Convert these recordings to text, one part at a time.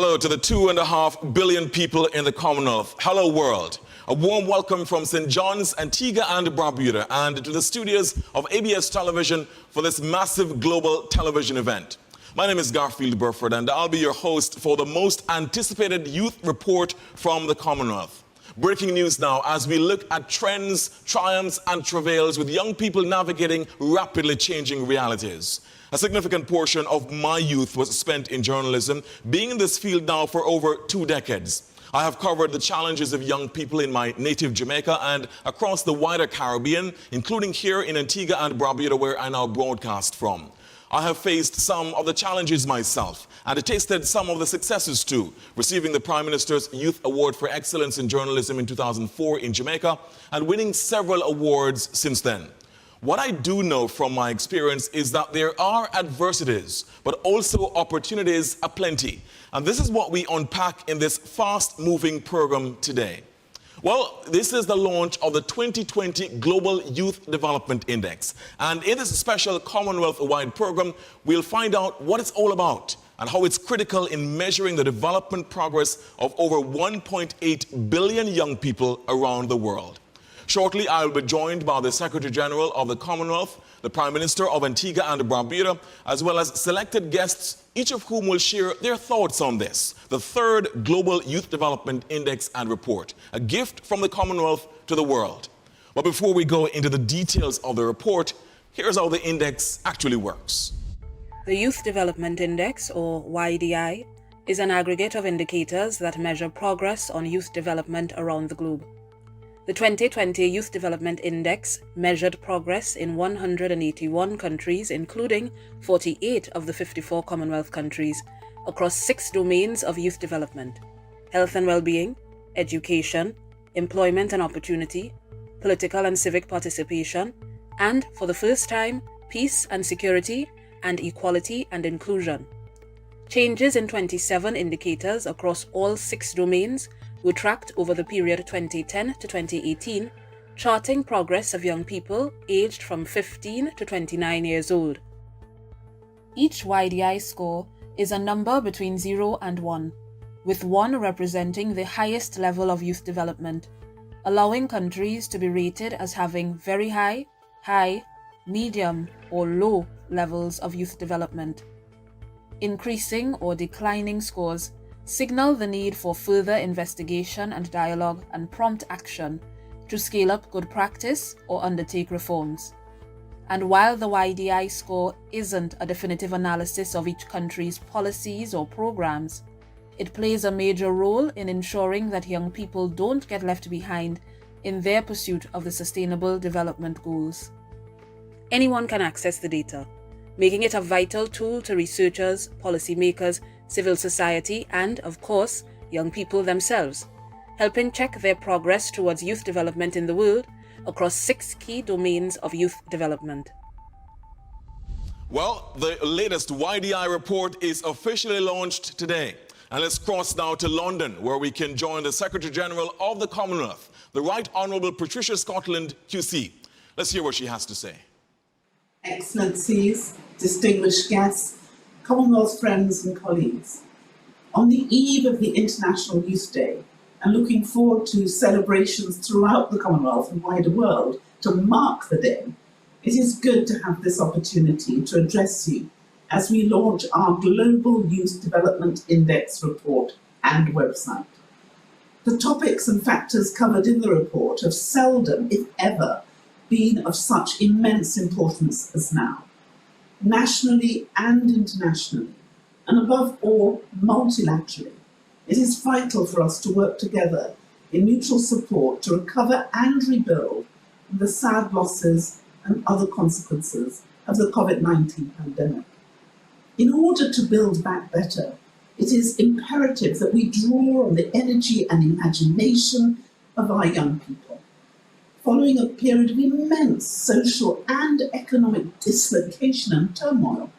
Hello to the 2.5 billion people in the Commonwealth. Hello, world. A warm welcome from St. John's, Antigua and Barbuda, and to the studios of ABS Television for this massive global television event. My name is Garfield Burford, and I'll be your host for the most anticipated youth report from the Commonwealth. Breaking news now as we look at trends, triumphs and travails with young people navigating rapidly changing realities. A significant portion of my youth was spent in journalism, being in this field now for over 2 decades. I have covered the challenges of young people in my native Jamaica and across the wider Caribbean, including here in Antigua and Barbuda, where I now broadcast from. I have faced some of the challenges myself and tasted some of the successes too, receiving the Prime Minister's Youth Award for Excellence in Journalism in 2004 in Jamaica and winning several awards since then. What I do know from my experience is that there are adversities, but also opportunities aplenty. And this is what we unpack in this fast-moving program today. Well, this is the launch of the 2020 Global Youth Development Index. And in this special Commonwealth-wide program, we'll find out what it's all about and how it's critical in measuring the development progress of over 1.8 billion young people around the world. Shortly, I will be joined by the Secretary General of the Commonwealth, the Prime Minister of Antigua and Barbuda, as well as selected guests, each of whom will share their thoughts on this, the third Global Youth Development Index and Report, a gift from the Commonwealth to the world. But before we go into the details of the report, here's how the index actually works. The Youth Development Index, or YDI, is an aggregate of indicators that measure progress on youth development around the globe. The 2020 Youth Development Index measured progress in 181 countries, including 48 of the 54 Commonwealth countries, across 6 domains of youth development: health and well-being, education, employment and opportunity, political and civic participation, and, for the first time, peace and security, and equality and inclusion. Changes in 27 indicators across all 6 domains were tracked over the period 2010 to 2018, charting progress of young people aged from 15 to 29 years old. Each YDI score is a number between 0 and 1, with 1 representing the highest level of youth development, allowing countries to be rated as having very high, high, medium, or low levels of youth development. Increasing or declining scores signal the need for further investigation and dialogue and prompt action to scale up good practice or undertake reforms. And while the YDI score isn't a definitive analysis of each country's policies or programs, it plays a major role in ensuring that young people don't get left behind in their pursuit of the Sustainable Development Goals. Anyone can access the data, making it a vital tool to researchers, policymakers, civil society, and, of course, young people themselves, helping check their progress towards youth development in the world across 6 key domains of youth development. Well, the latest YDI report is officially launched today. And let's cross now to London, where we can join the Secretary General of the Commonwealth, the Right Honourable Patricia Scotland, QC. Let's hear what she has to say. Excellencies, distinguished guests, Commonwealth friends and colleagues. On the eve of the International Youth Day, and looking forward to celebrations throughout the Commonwealth and wider world to mark the day, it is good to have this opportunity to address you as we launch our Global Youth Development Index report and website. The topics and factors covered in the report have seldom, if ever, been of such immense importance as now, nationally and internationally, and above all, multilaterally. It is vital for us to work together in mutual support to recover and rebuild from the sad losses and other consequences of the COVID-19 pandemic. In order to build back better, it is imperative that we draw on the energy and imagination of our young people. Following a period of immense social and economic dislocation and turmoil,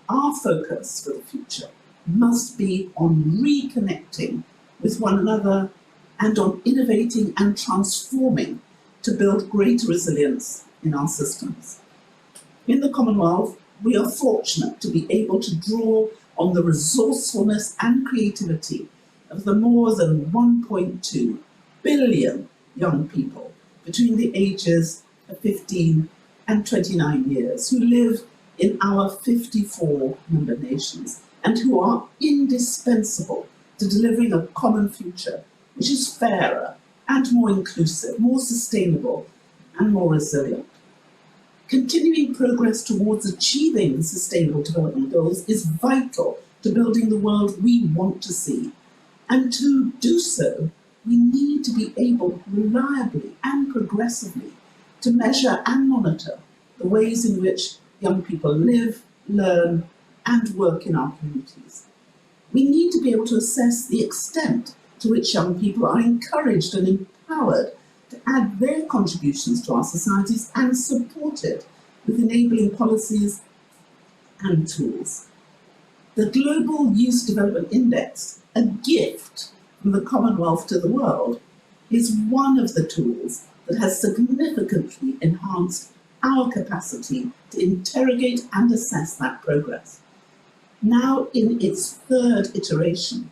our focus for the future must be on reconnecting with one another and on innovating and transforming to build greater resilience in our systems. In the Commonwealth, we are fortunate to be able to draw on the resourcefulness and creativity of the more than 1.2 billion young people between the ages of 15 and 29 years who live in our 54 member nations and who are indispensable to delivering a common future which is fairer and more inclusive, more sustainable and more resilient. Continuing progress towards achieving the Sustainable Development Goals is vital to building the world we want to see. And to do so, we need to be able reliably and progressively to measure and monitor the ways in which young people live, learn, and work in our communities. We need to be able to assess the extent to which young people are encouraged and empowered to add their contributions to our societies and supported with enabling policies and tools. The Global Youth Development Index, a gift from the Commonwealth to the world, is one of the tools that has significantly enhanced our capacity to interrogate and assess that progress. Now in its third iteration,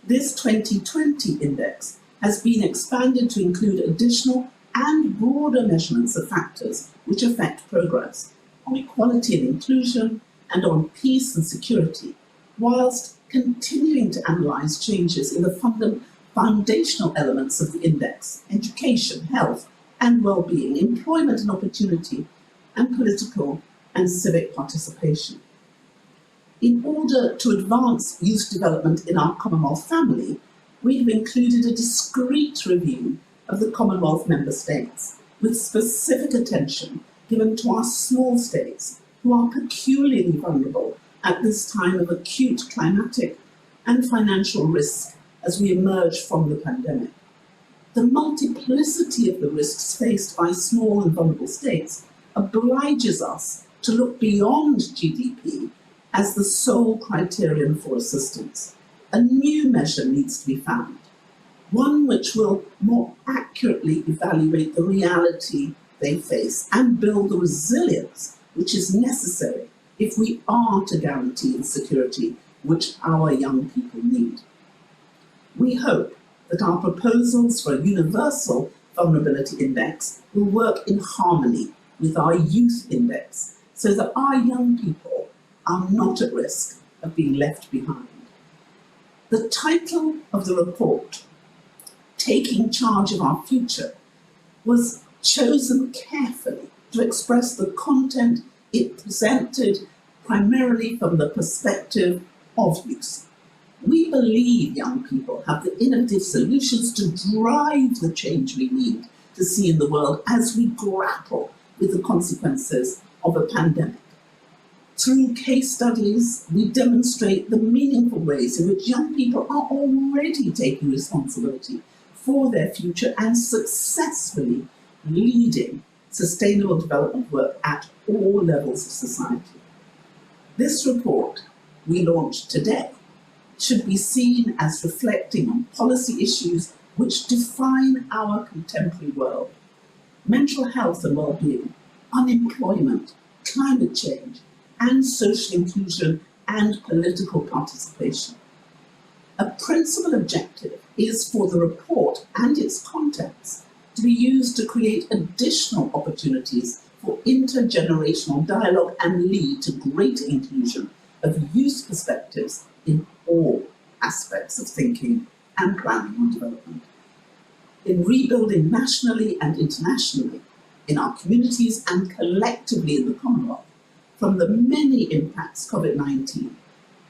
this 2020 index has been expanded to include additional and broader measurements of factors which affect progress on equality and inclusion and on peace and security, whilst continuing to analyse changes in the foundational elements of the index: education, health and well-being, employment and opportunity, and political and civic participation. In order to advance youth development in our Commonwealth family, we have included a discrete review of the Commonwealth member states, with specific attention given to our small states, who are peculiarly vulnerable at this time of acute climatic and financial risk as we emerge from the pandemic. The multiplicity of the risks faced by small and vulnerable states obliges us to look beyond GDP as the sole criterion for assistance. A new measure needs to be found, one which will more accurately evaluate the reality they face and build the resilience which is necessary if we are to guarantee the security which our young people need. We hope that our proposals for a universal vulnerability index will work in harmony with our youth index so that our young people are not at risk of being left behind. The title of the report, Taking Charge of Our Future, was chosen carefully to express the content it presented primarily from the perspective of youth. We believe young people have the innovative solutions to drive the change we need to see in the world as we grapple with the consequences of a pandemic. Through case studies, we demonstrate the meaningful ways in which young people are already taking responsibility for their future and successfully leading sustainable development work at all levels of society. This report we launched today should be seen as reflecting on policy issues which define our contemporary world: mental health and well-being, unemployment, climate change, and social inclusion and political participation. A principal objective is for the report and its contents to be used to create additional opportunities for intergenerational dialogue and lead to greater inclusion of youth perspectives in all aspects of thinking and planning on development. In rebuilding nationally and internationally, in our communities and collectively in the Commonwealth, from the many impacts COVID-19,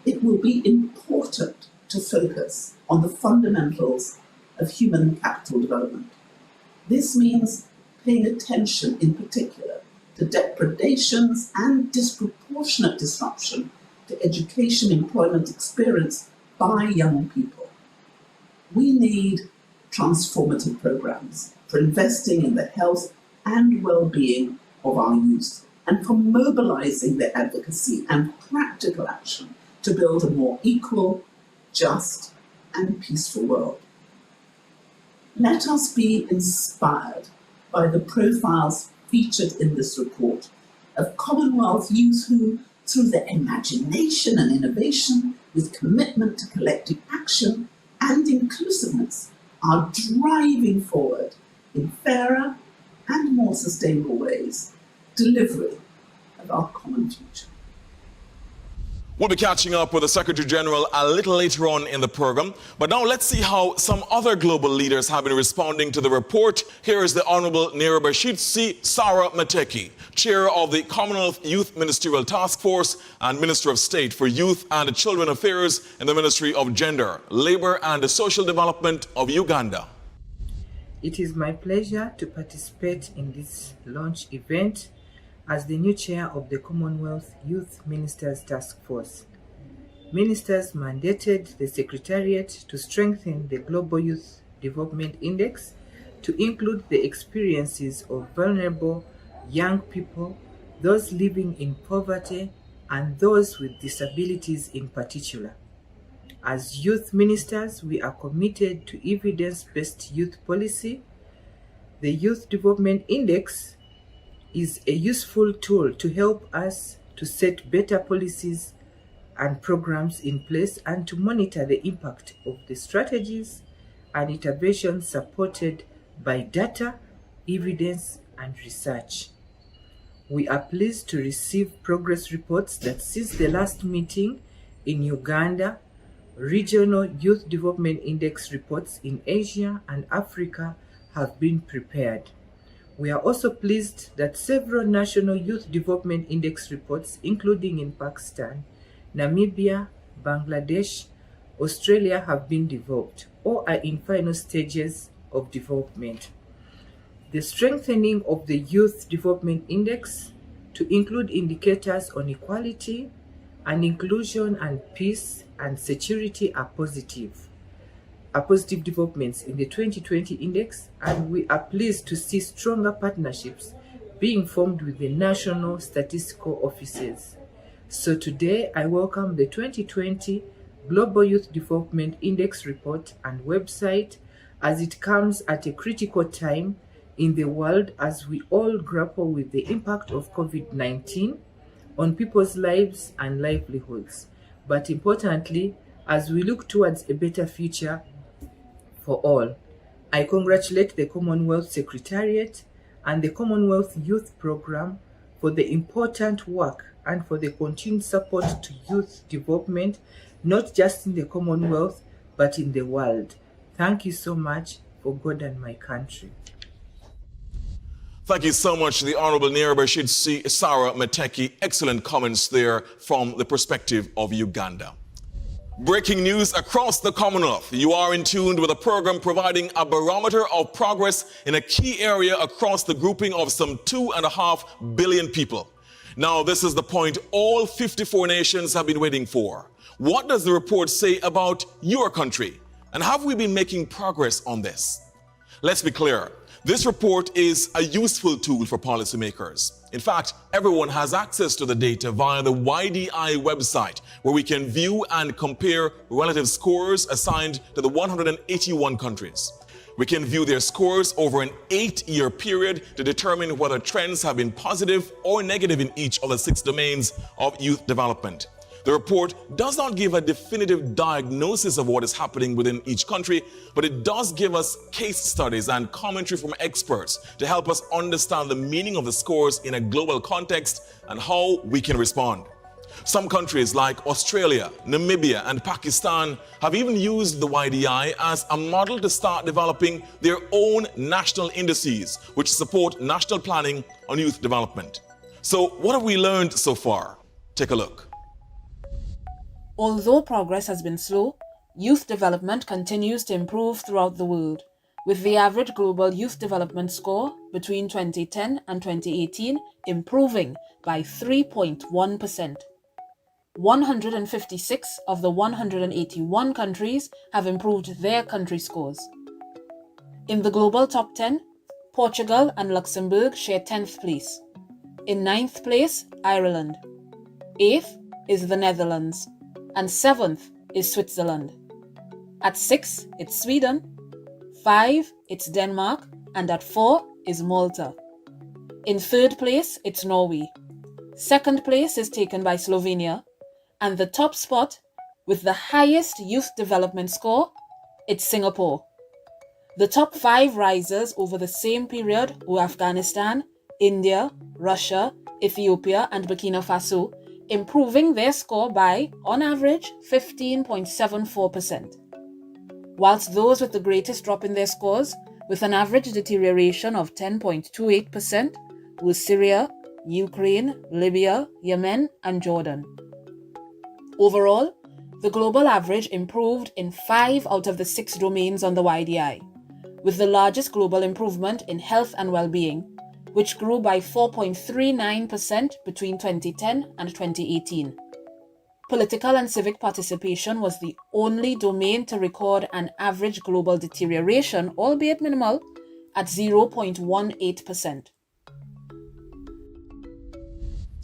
it will be important to focus on the fundamentals of human capital development. This means paying attention in particular to depredations and disproportionate disruption to education, employment experience by young people. We need transformative programs for investing in the health and well-being of our youth and for mobilizing their advocacy and practical action to build a more equal, just, and peaceful world. Let us be inspired by the profiles featured in this report of Commonwealth youth who, through their imagination and innovation, with commitment to collective action and inclusiveness, are driving forward in fairer and more sustainable ways, delivery of our common future. We'll be catching up with the Secretary General a little later on in the program. But now let's see how some other global leaders have been responding to the report. Here is the Honorable Nirabashitsi Sarah Mateki, Chair of the Commonwealth Youth Ministerial Task Force and Minister of State for Youth and Children Affairs in the Ministry of Gender, Labour and Social Development of Uganda. It is my pleasure to participate in this launch event as the new chair of the Commonwealth Youth Ministers Task Force. Ministers mandated the Secretariat to strengthen the Global Youth Development Index to include the experiences of vulnerable young people, those living in poverty, and those with disabilities in particular. As youth ministers, we are committed to evidence-based youth policy. The Youth Development Index is a useful tool to help us to set better policies and programs in place and to monitor the impact of the strategies and interventions supported by data, evidence, and research. We are pleased to receive progress reports that since the last meeting in Uganda, regional Youth Development Index reports in Asia and Africa have been prepared. We are also pleased that several national Youth Development Index reports, including in Pakistan, Namibia, Bangladesh, Australia, have been developed or are in final stages of development. The strengthening of the Youth Development Index to include indicators on equality and inclusion and peace and security are positive developments in the 2020 index, and we are pleased to see stronger partnerships being formed with the national statistical offices. So today I welcome the 2020 Global Youth Development Index report and website, as it comes at a critical time in the world as we all grapple with the impact of COVID-19 on people's lives and livelihoods. But importantly, as we look towards a better future for all, I congratulate the Commonwealth Secretariat and the Commonwealth Youth Programme for the important work and for the continued support to youth development, not just in the Commonwealth, but in the world. Thank you so much for God and my country. Thank you so much, the Honourable Nirabashitsi Sarah Mateki. Excellent comments there from the perspective of Uganda. Breaking news across the Commonwealth. You are in tune with a program providing a barometer of progress in a key area across the grouping of some 2.5 billion people. Now, this is the point all 54 nations have been waiting for. What does the report say about your country? And have we been making progress on this? Let's be clear. This report is a useful tool for policymakers. In fact, everyone has access to the data via the YDI website, where we can view and compare relative scores assigned to the 181 countries. We can view their scores over an 8-year period to determine whether trends have been positive or negative in each of the 6 domains of youth development. The report does not give a definitive diagnosis of what is happening within each country, but it does give us case studies and commentary from experts to help us understand the meaning of the scores in a global context and how we can respond. Some countries like Australia, Namibia, and Pakistan have even used the YDI as a model to start developing their own national indices, which support national planning on youth development. So, what have we learned so far? Take a look. Although progress has been slow, youth development continues to improve throughout the world, with the average global youth development score between 2010 and 2018 improving by 3.1%. 156 of the 181 countries have improved their country scores. In the global top 10, Portugal and Luxembourg share 10th place. In 9th place, Ireland. 8th is the Netherlands. And 7th is Switzerland. At 6, it's Sweden. 5, it's Denmark. And at 4 is Malta. In 3rd place, it's Norway. Second place is taken by Slovenia, and the top spot, with the highest youth development score, it's Singapore. The top 5 risers over the same period were Afghanistan, India, Russia, Ethiopia, and Burkina Faso, improving their score by, on average, 15.74%. Whilst those with the greatest drop in their scores, with an average deterioration of 10.28%, were Syria, Ukraine, Libya, Yemen, and Jordan. Overall, the global average improved in 5 out of the 6 domains on the YDI, with the largest global improvement in health and well-being, which grew by 4.39% between 2010 and 2018. Political and civic participation was the only domain to record an average global deterioration, albeit minimal, at 0.18%.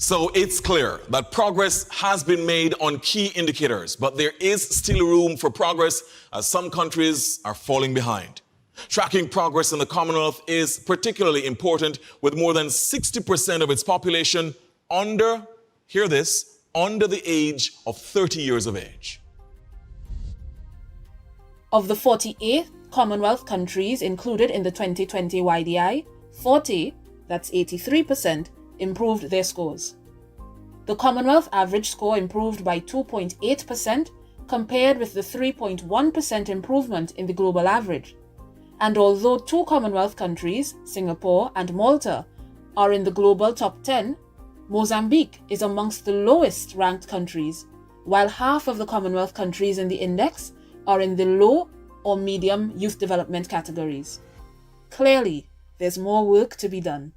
So it's clear that progress has been made on key indicators, but there is still room for progress as some countries are falling behind. Tracking progress in the Commonwealth is particularly important, with more than 60% of its population under, hear this, under the age of 30 years of age. Of the 48 Commonwealth countries included in the 2020 YDI, 40, that's 83%, improved their scores. The Commonwealth average score improved by 2.8% compared with the 3.1% improvement in the global average. And although 2 Commonwealth countries, Singapore and Malta, are in the global top 10, Mozambique is amongst the lowest ranked countries, while half of the Commonwealth countries in the index are in the low or medium youth development categories. Clearly, there's more work to be done.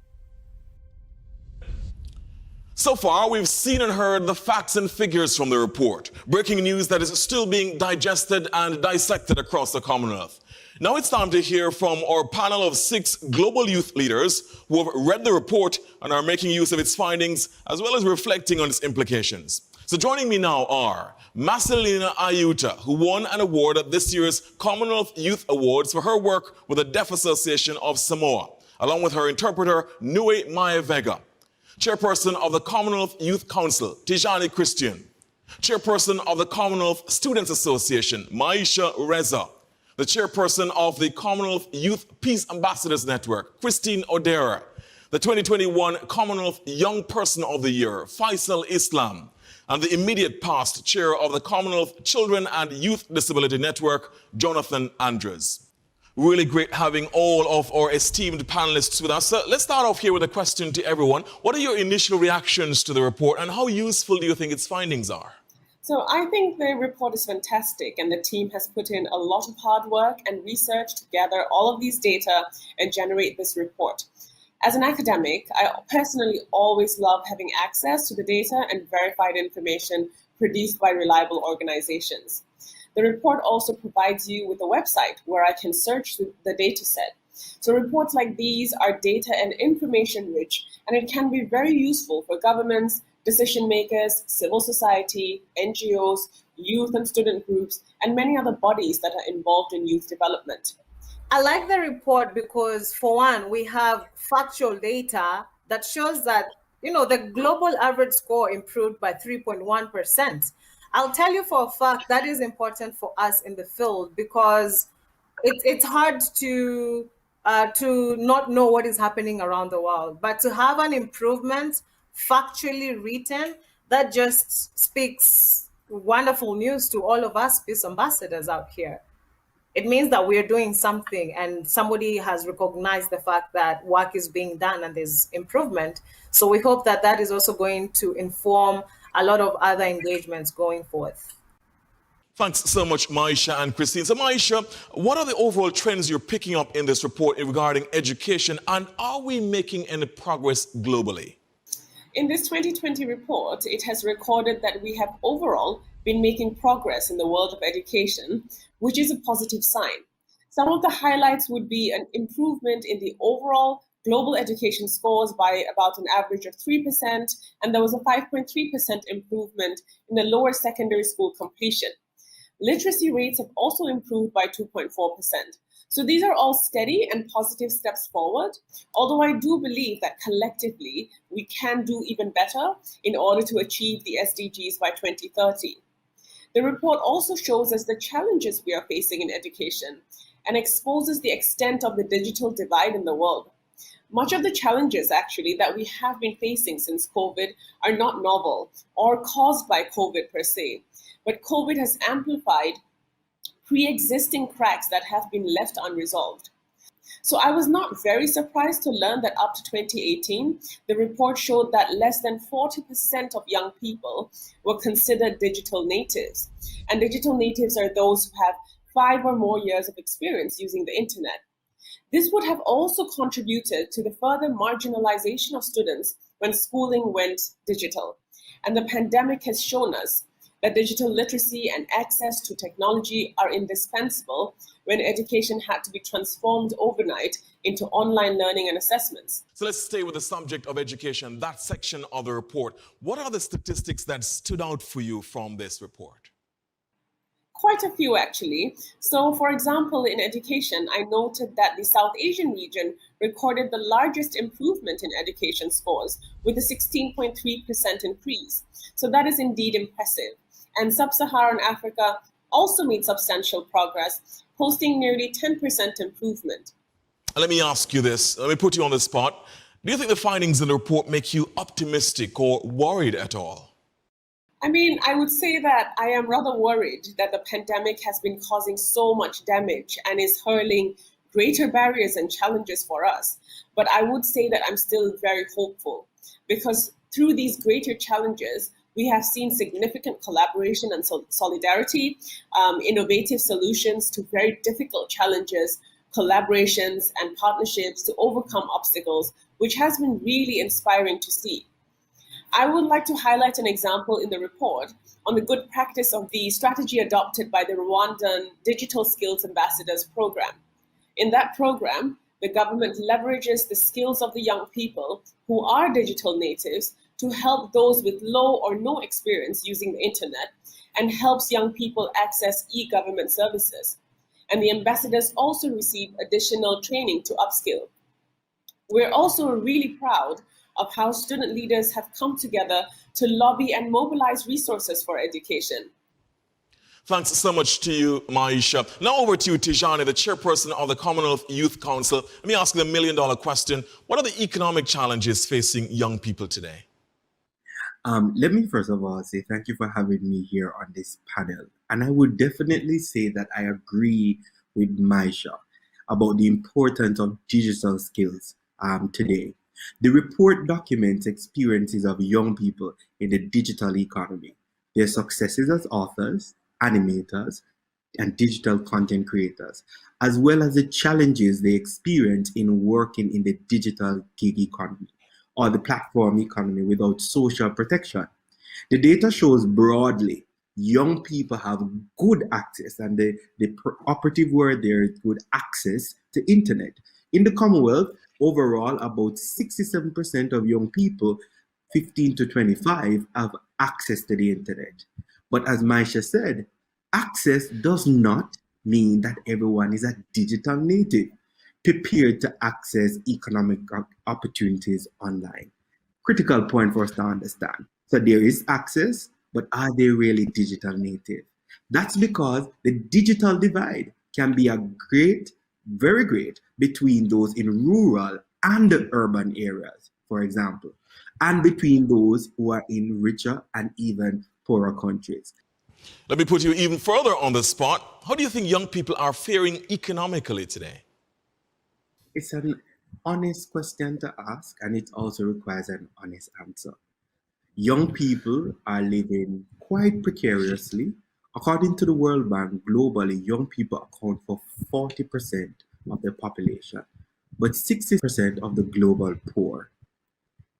So far, we've seen and heard the facts and figures from the report, breaking news that is still being digested and dissected across the Commonwealth. Now it's time to hear from our panel of 6 global youth leaders who have read the report and are making use of its findings, as well as reflecting on its implications. So joining me now are Marcelina Ayuta, who won an award at this year's Commonwealth Youth Awards for her work with the Deaf Association of Samoa, along with her interpreter, Nue Maya Vega. Chairperson of the Commonwealth Youth Council, Tijani Christian. Chairperson of the Commonwealth Students Association, Maisha Reza. The chairperson of the Commonwealth Youth Peace Ambassadors Network, Christine Odera. The 2021 Commonwealth Young Person of the Year, Faisal Islam. And the immediate past chair of the Commonwealth Children and Youth Disability Network, Jonathan Andrews. Really great having all of our esteemed panelists with us. So let's start off here with a question to everyone. What are your initial reactions to the report, and how useful do you think its findings are? So I think the report is fantastic, and the team has put in a lot of hard work and research to gather all of these data and generate this report. As an academic, I personally always love having access to the data and verified information produced by reliable organizations. The report also provides you with a website where I can search the data set. So reports like these are data and information rich, and it can be very useful for governments, decision makers, civil society, NGOs, youth and student groups, and many other bodies that are involved in youth development. I like the report because, for one, we have factual data that shows that, the global average score improved by 3.1%. I'll tell you for a fact that is important for us in the field because it's hard to not know what is happening around the world, but to have an improvement factually written, that just speaks wonderful news to all of us peace ambassadors out here. It means that we're doing something and somebody has recognized the fact that work is being done and there's improvement. So we hope that that is also going to inform a lot of other engagements going forth. Thanks so much, Maisha and Christine. So Maisha, what are the overall trends you're picking up in this report regarding education, and are we making any progress globally? In this 2020 report, it has recorded that we have overall been making progress in the world of education, which is a positive sign. Some of the highlights would be an improvement in the overall global education scores by about an average of 3%, and there was a 5.3% improvement in the lower secondary school completion. Literacy rates have also improved by 2.4%. So these are all steady and positive steps forward, although I do believe that collectively we can do even better in order to achieve the SDGs by 2030. The report also shows us the challenges we are facing in education and exposes the extent of the digital divide in the world. Much of the challenges actually that we have been facing since COVID are not novel or caused by COVID per se, but COVID has amplified pre-existing cracks that have been left unresolved. So I was not very surprised to learn that up to 2018, the report showed that less than 40% of young people were considered digital natives. And digital natives are those who have 5 or more years of experience using the internet. This would have also contributed to the further marginalization of students when schooling went digital. And the pandemic has shown us that digital literacy and access to technology are indispensable when education had to be transformed overnight into online learning and assessments. So let's stay with the subject of education, that section of the report. What are the statistics that stood out for you from this report? Quite a few, actually. So, for example, in education, I noted that the South Asian region recorded the largest improvement in education scores with a 16.3% increase. So that is indeed impressive. And Sub-Saharan Africa also made substantial progress, posting nearly 10% improvement. Let me ask you this. Let me put you on the spot. Do you think the findings in the report make you optimistic or worried at all? I mean, I would say that I am rather worried that the pandemic has been causing so much damage and is hurling greater barriers and challenges for us. But I would say that I'm still very hopeful because through these greater challenges, we have seen significant collaboration and solidarity, innovative solutions to very difficult challenges, collaborations and partnerships to overcome obstacles, which has been really inspiring to see. I would like to highlight an example in the report on the good practice of the strategy adopted by the Rwandan Digital Skills Ambassadors program. In that program, the government leverages the skills of the young people who are digital natives to help those with low or no experience using the internet and helps young people access e-government services. And the ambassadors also receive additional training to upskill. We're also really proud of how student leaders have come together to lobby and mobilize resources for education. Thanks so much to you, Maisha. Now over to you, Tijani, the chairperson of the Commonwealth Youth Council. Let me ask you the million-dollar question. What are the economic challenges facing young people today? Let me first of all say thank you for having me here on this panel. And I would definitely say that I agree with Maisha about the importance of digital skills today. The report documents experiences of young people in the digital economy, their successes as authors, animators, and digital content creators, as well as the challenges they experience in working in the digital gig economy or the platform economy without social protection. The data shows broadly young people have good access, and the operative word there is good access to internet. In the Commonwealth, overall, about 67% of young people 15 to 25 have access to the internet. But as Maisha said, access does not mean that everyone is a digital native, prepared to access economic opportunities online. Critical point for us to understand. So there is access, but are they really digital native? That's because the digital divide can be very great between those in rural and urban areas, for example, and between those who are in richer and even poorer countries. Let me put you even further on the spot. How do you think young people are faring economically today? It's an honest question to ask, and it also requires an honest answer. Young people are living quite precariously. According to the World Bank, globally, young people account for 40% of the population, but 60% of the global poor.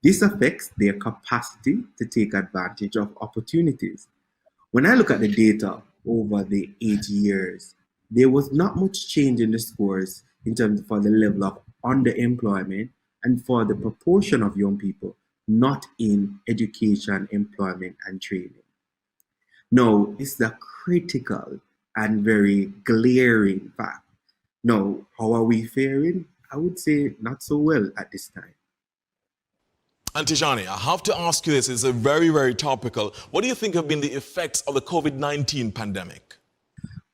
This affects their capacity to take advantage of opportunities. When I look at the data over the 8 years, there was not much change in the scores in terms for the level of underemployment and for the proportion of young people not in education, employment, and training. Now, this is a critical and very glaring fact. Now, how are we faring? I would say not so well at this time. And Tijani, I have to ask you this, it's a very, very topical. What do you think have been the effects of the COVID-19 pandemic?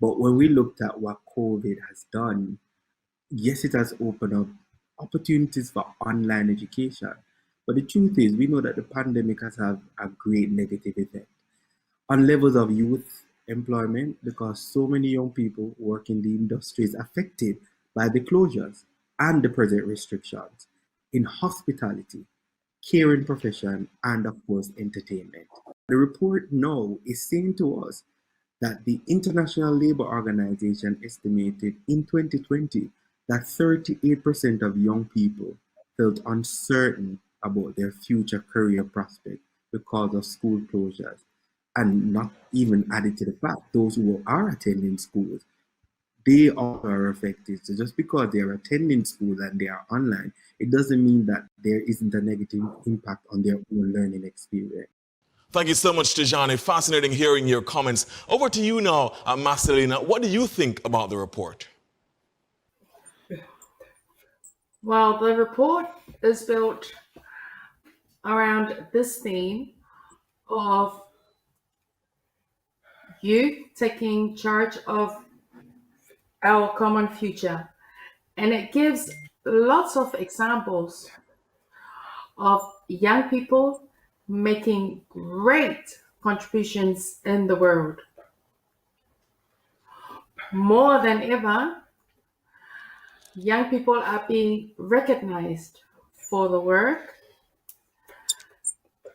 But when we looked at what COVID has done, yes, it has opened up opportunities for online education. But the truth is, we know that the pandemic has had a great negative effect on levels of youth employment, because so many young people work in the industries affected by the closures and the present restrictions in hospitality, caring profession, and of course, entertainment. The report now is saying to us that the International Labour Organization estimated in 2020 that 38% of young people felt uncertain about their future career prospects because of school closures. And not even added to the fact, those who are attending schools, they all are affected. So just because they are attending school and they are online, it doesn't mean that there isn't a negative impact on their own learning experience. Thank you so much, Tijani. Fascinating hearing your comments. Over to you now, Marcelina. What do you think about the report? Well, the report is built around this theme of youth taking charge of our common future. And it gives lots of examples of young people making great contributions in the world. More than ever, young people are being recognized for the work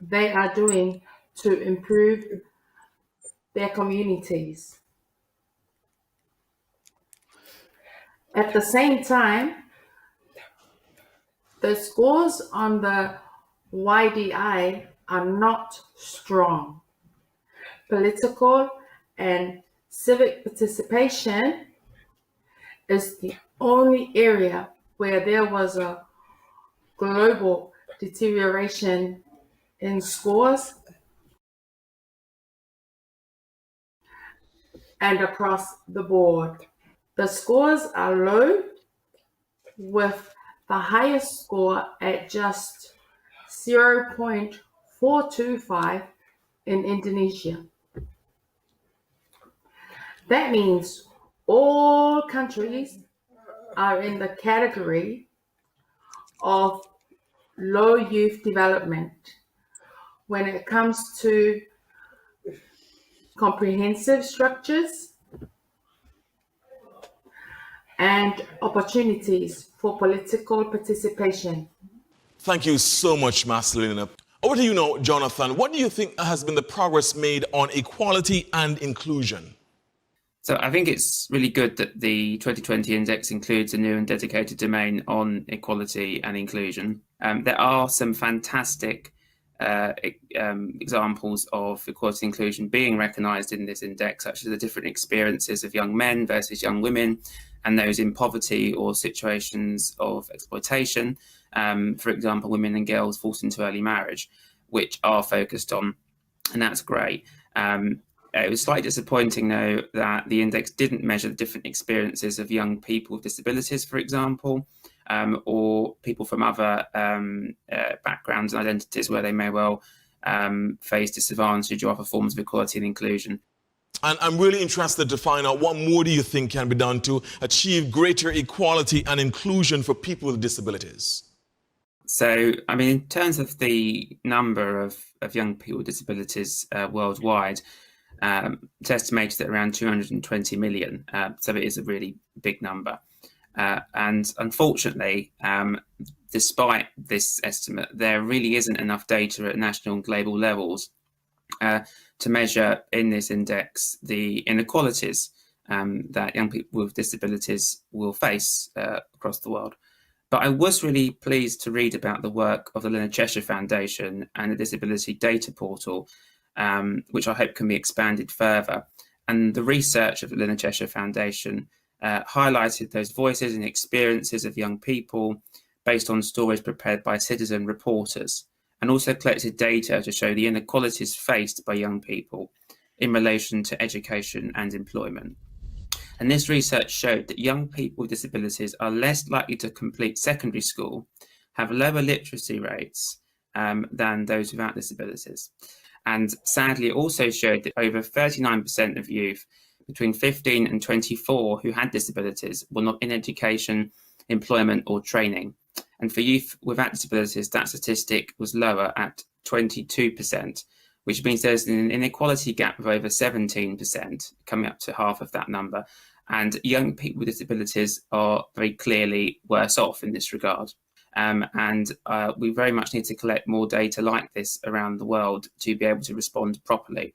they are doing to improve their communities. At the same time, the scores on the YDI are not strong. Political and civic participation is the only area where there was a global deterioration in scores and across the board. The scores are low, with the highest score at just 0.425 in Indonesia. That means all countries are in the category of low youth development when it comes to comprehensive structures and opportunities for political participation. Thank you so much, Marcelina. Over to you now, Jonathan. What do you think has been the progress made on equality and inclusion? So I think it's really good that the 2020 index includes a new and dedicated domain on equality and inclusion. There are some fantastic examples of equality and inclusion being recognised in this index, such as the different experiences of young men versus young women and those in poverty or situations of exploitation. For example, women and girls forced into early marriage, which are focused on, and that's great. It was slightly disappointing, though, that the index didn't measure the different experiences of young people with disabilities, for example, or people from other backgrounds and identities where they may well face disadvantage or other forms of equality and inclusion. And I'm really interested to find out what more do you think can be done to achieve greater equality and inclusion for people with disabilities? So, I mean, in terms of the number of young people with disabilities worldwide, it's estimated at around 220 million. So it is a really big number. And unfortunately, despite this estimate, there really isn't enough data at national and global levels to measure in this index the inequalities that young people with disabilities will face across the world. But I was really pleased to read about the work of the Leonard Cheshire Foundation and the Disability Data Portal, which I hope can be expanded further. And the research of the Leonard Cheshire Foundation highlighted those voices and experiences of young people based on stories prepared by citizen reporters, and also collected data to show the inequalities faced by young people in relation to education and employment. And this research showed that young people with disabilities are less likely to complete secondary school, have lower literacy rates than those without disabilities. And sadly, it also showed that over 39% of youth between 15 and 24 who had disabilities were not in education, employment or training. And for youth without disabilities, that statistic was lower at 22%, which means there's an inequality gap of over 17%, coming up to half of that number. And young people with disabilities are very clearly worse off in this regard. We very much need to collect more data like this around the world to be able to respond properly.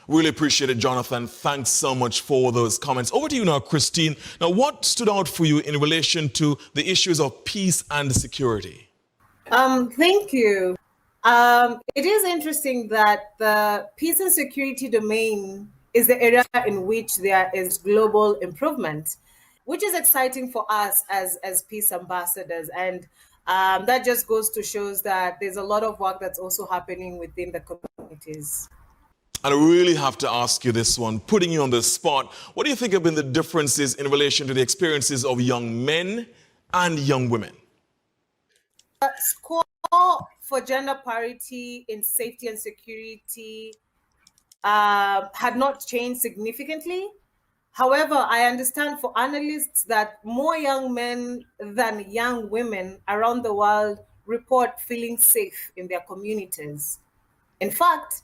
Really appreciate it, Jonathan. Thanks so much for those comments. Over to you now, Christine. Now, what stood out for you in relation to the issues of peace and security? Thank you. It is interesting that the peace and security domain is the area in which there is global improvement, which is exciting for us as peace ambassadors. And that just goes to show that there's a lot of work that's also happening within the communities. And I really have to ask you this one, putting you on the spot. What do you think have been the differences in relation to the experiences of young men and young women? The score for gender parity in safety and security had not changed significantly. However, I understand for analysts that more young men than young women around the world report feeling safe in their communities. In fact,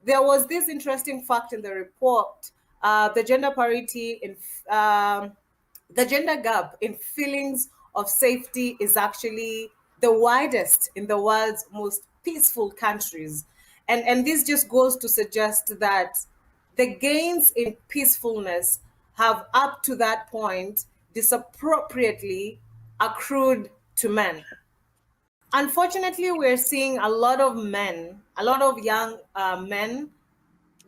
there was this interesting fact in the report, the gender parity in the gender gap in feelings of safety is actually the widest in the world's most peaceful countries. And this just goes to suggest that the gains in peacefulness have up to that point disappropriately accrued to men. Unfortunately, we're seeing a lot of men, a lot of young men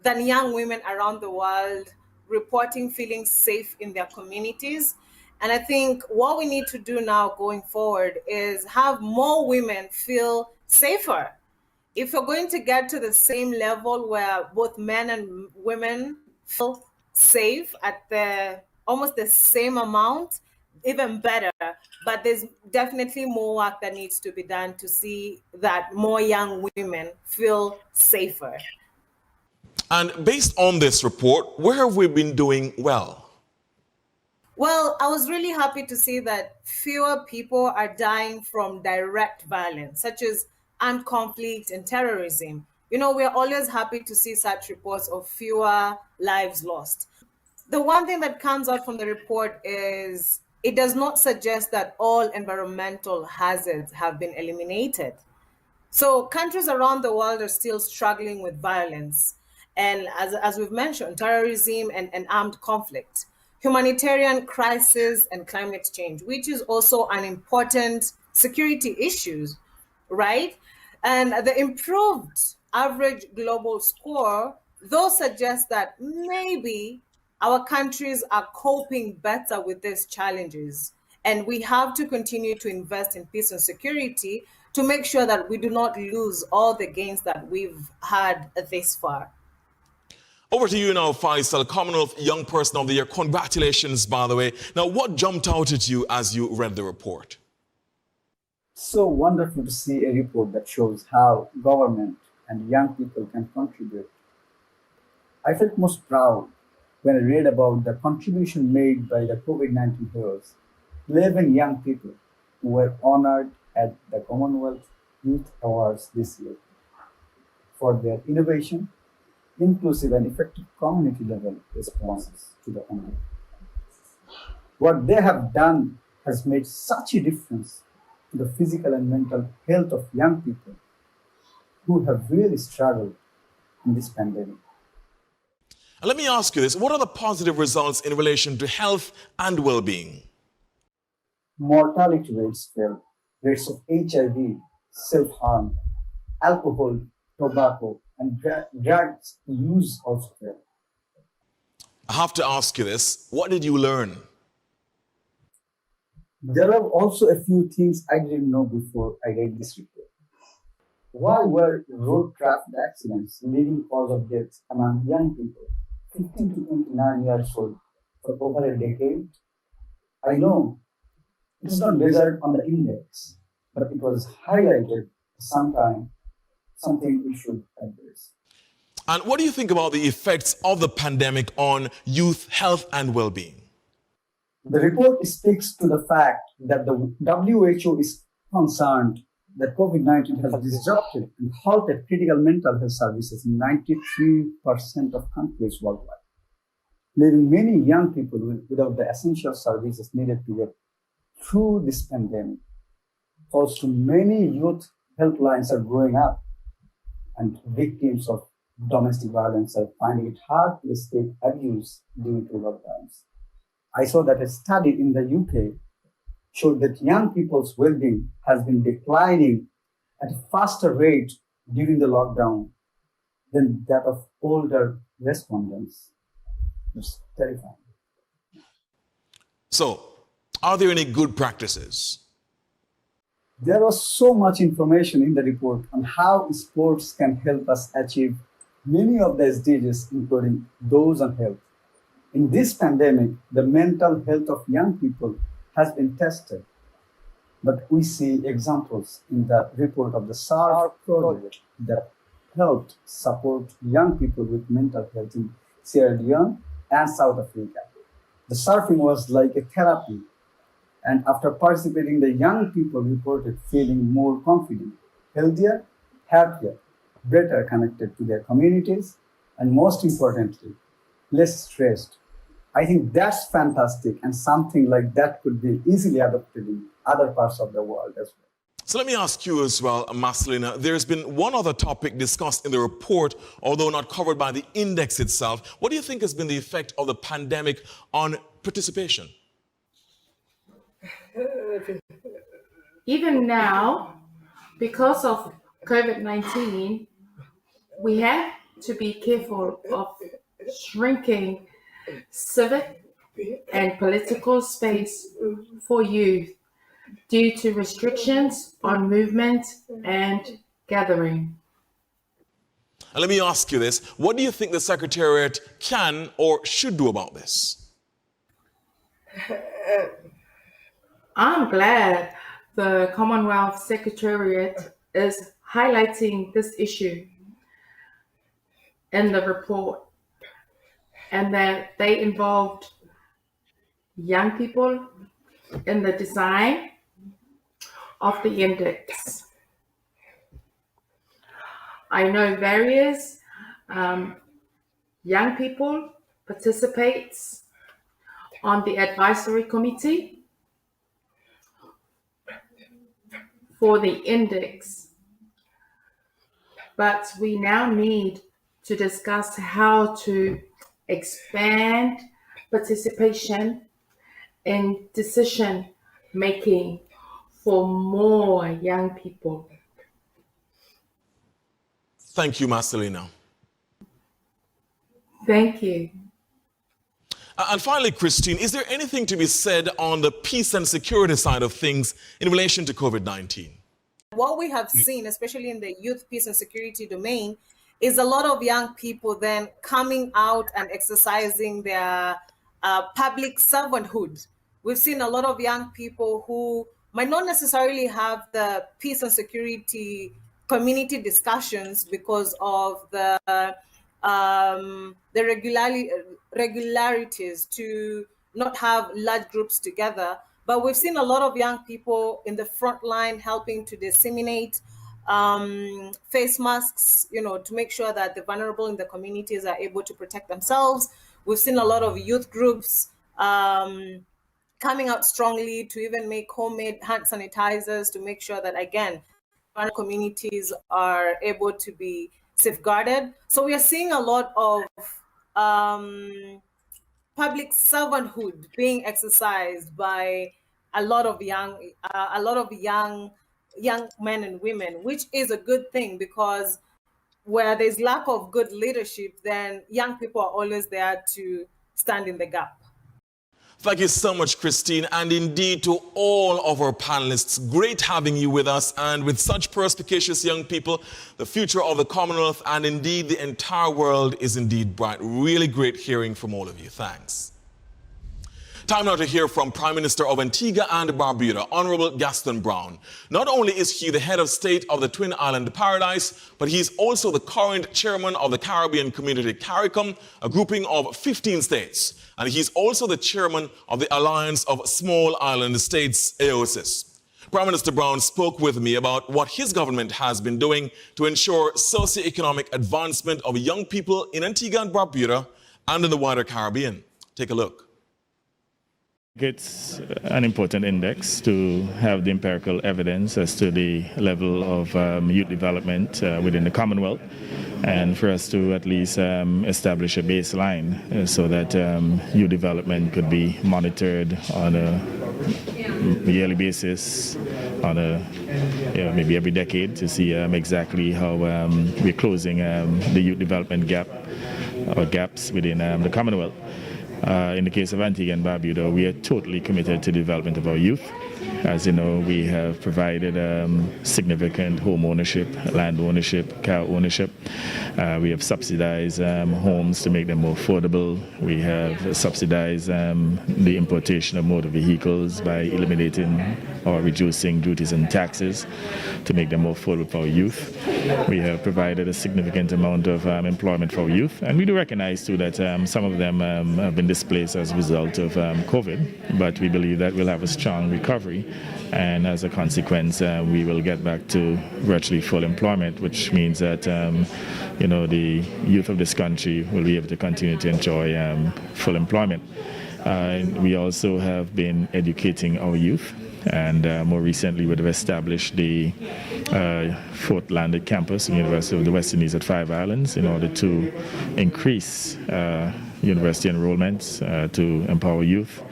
than young women around the world reporting feeling safe in their communities. And I think what we need to do now going forward is have more women feel safer. If you're going to get to the same level where both men and women feel safe at almost the same amount, even better. But there's definitely more work that needs to be done to see that more young women feel safer. And based on this report, where have we been doing well? Well, I was really happy to see that fewer people are dying from direct violence, such as armed conflict and terrorism. You know, we're always happy to see such reports of fewer lives lost. The one thing that comes out from the report is it does not suggest that all environmental hazards have been eliminated. So countries around the world are still struggling with violence. And as we've mentioned, terrorism and armed conflict, humanitarian crisis and climate change, which is also an important security issue, right? And the improved average global score, those suggest that maybe our countries are coping better with these challenges. And we have to continue to invest in peace and security to make sure that we do not lose all the gains that we've had this far. Over to you now, Faisal, Commonwealth Young Person of the Year. Congratulations, by the way. Now, what jumped out at you as you read the report? So wonderful to see a report that shows how government and young people can contribute. I felt most proud when I read about the contribution made by the COVID-19 heroes, 11 young people who were honored at the Commonwealth Youth Awards this year for their innovation, inclusive and effective community level responses to the honor. What they have done has made such a difference to the physical and mental health of young people who have really struggled in this pandemic. Let me ask you this. What are the positive results in relation to health and well-being? Mortality rates fell, rates of HIV, self-harm, alcohol, tobacco, and drugs use also fell. I have to ask you this. What did you learn? There are also a few things I didn't know before I read this report. Why were road traffic accidents leading cause of death among young people, 15 to 29 years old, for over a decade. I know it is not measured on the index, but it was highlighted sometime, something we should address. And what do you think about the effects of the pandemic on youth health and well-being? The report speaks to the fact that the WHO is concerned that COVID-19 has disrupted and halted critical mental health services in 93% of countries worldwide, leaving many young people without the essential services needed to get through this pandemic. Also, many youth helplines are growing up, and victims of domestic violence are finding it hard to escape abuse due to lockdowns. I saw that a study in the UK showed that young people's well-being has been declining at a faster rate during the lockdown than that of older respondents. It's terrifying. So, are there any good practices? There was so much information in the report on how sports can help us achieve many of the SDGs, including those on health. In this pandemic, the mental health of young people has been tested, but we see examples in the report of the SARF project that helped support young people with mental health in Sierra Leone and South Africa. The surfing was like a therapy, and after participating, the young people reported feeling more confident, healthier, happier, better connected to their communities, and most importantly, less stressed. I think that's fantastic, and something like that could be easily adopted in other parts of the world as well. So let me ask you as well, Marcelina, there's been one other topic discussed in the report, although not covered by the index itself. What do you think has been the effect of the pandemic on participation? Even now, because of COVID-19, we have to be careful of shrinking civic and political space for youth due to restrictions on movement and gathering. And let me ask you this, what do you think the Secretariat can or should do about this? I'm glad the Commonwealth Secretariat is highlighting this issue in the report, and that they involved young people in the design of the index. I know various young people participates on the advisory committee for the index, but we now need to discuss how to expand participation in decision making for more young people. Thank you, Marcelina. Thank you. And finally, Christine, is there anything to be said on the peace and security side of things in relation to COVID-19? What we have seen, especially in the youth, peace and security domain, is a lot of young people then coming out and exercising their public servanthood. We've seen a lot of young people who might not necessarily have the peace and security community discussions because of the regularities to not have large groups together. But we've seen a lot of young people in the front line helping to disseminate face masks, to make sure that the vulnerable in the communities are able to protect themselves. We've seen a lot of youth groups coming out strongly to even make homemade hand sanitizers to make sure that, again, our communities are able to be safeguarded. So we are seeing a lot of public servanthood being exercised by a lot of young men and women, which is a good thing, because where there's lack of good leadership, then young people are always there to stand in the gap. Thank you so much, Christine, and indeed to all of our panelists. Great having you with us, and with such perspicacious young people, the future of the Commonwealth and indeed the entire world is indeed bright. Really great hearing from all of you. Thanks. Time now to hear from Prime Minister of Antigua and Barbuda, Honorable Gaston Brown. Not only is he the head of state of the Twin Island Paradise, but he's also the current chairman of the Caribbean Community CARICOM, a grouping of 15 states. And he's also the chairman of the Alliance of Small Island States, AOSIS. Prime Minister Brown spoke with me about what his government has been doing to ensure socio-economic advancement of young people in Antigua and Barbuda and in the wider Caribbean. Take a look. It's an important index to have the empirical evidence as to the level of youth development within the Commonwealth, and for us to at least establish a baseline so that youth development could be monitored on a yearly basis, on a maybe every decade, to see exactly how we're closing the youth development gap or gaps within the Commonwealth. In the case of Antigua and Barbuda, we are totally committed to the development of our youth. As you know, we have provided significant home ownership, land ownership, car ownership. We have subsidized homes to make them more affordable. We have subsidized the importation of motor vehicles by eliminating or reducing duties and taxes to make them more affordable for our youth. We have provided a significant amount of employment for our youth, and we do recognize too that some of them have been displaced as a result of COVID, but we believe that we'll have a strong recovery, and as a consequence we will get back to virtually full employment, which means that the youth of this country will be able to continue to enjoy full employment. We also have been educating our youth, and more recently we have established the fourth landed campus in the University of the West Indies at Five Islands in order to increase university enrollments to empower youth.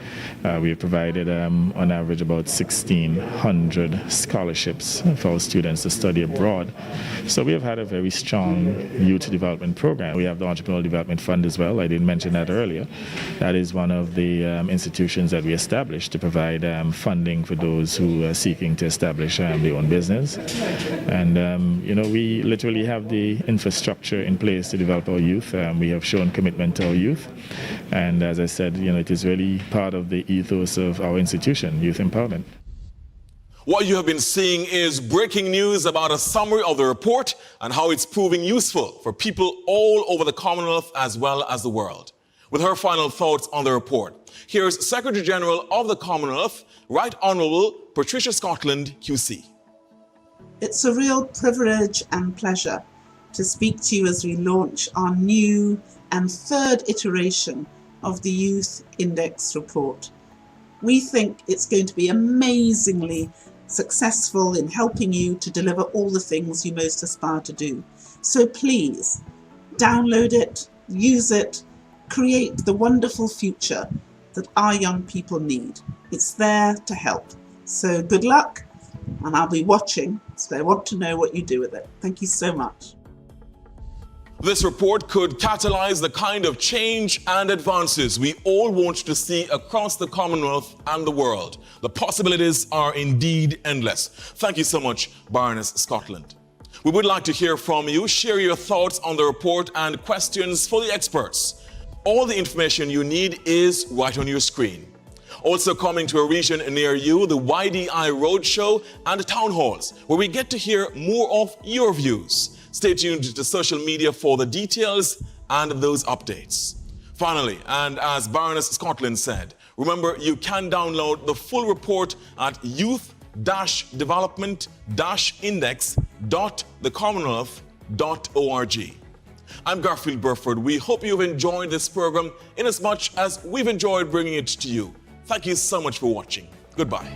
We have provided on average about 1,600 scholarships for our students to study abroad. So we have had a very strong youth development program. We have the Entrepreneurial Development Fund as well. I didn't mention that earlier. That is one of the institutions that we established to provide funding for those who are seeking to establish their own business. And we literally have the infrastructure in place to develop our youth. We have shown commitment to our youth. And as I said, it is really part of the ethos of our institution, youth empowerment. What you have been seeing is breaking news about a summary of the report and how it's proving useful for people all over the Commonwealth as well as the world. With her final thoughts on the report, here's Secretary General of the Commonwealth, Right Honourable Patricia Scotland, QC. It's a real privilege and pleasure to speak to you as we launch our new and third iteration of the Youth Index report. We think it's going to be amazingly successful in helping you to deliver all the things you most aspire to do. So please, download it, use it, create the wonderful future that our young people need. It's there to help. So good luck, and I'll be watching, so I want to know what you do with it. Thank you so much. This report could catalyze the kind of change and advances we all want to see across the Commonwealth and the world. The possibilities are indeed endless. Thank you so much, Baroness Scotland. We would like to hear from you. Share your thoughts on the report and questions for the experts. All the information you need is right on your screen. Also coming to a region near you, the YDI Roadshow and Town Halls, where we get to hear more of your views. Stay tuned to social media for the details and those updates. Finally, and as Baroness Scotland said, remember you can download the full report at youth-development-index.thecommonwealth.org. I'm Garfield Burford. We hope you've enjoyed this program in as much as we've enjoyed bringing it to you. Thank you so much for watching. Goodbye.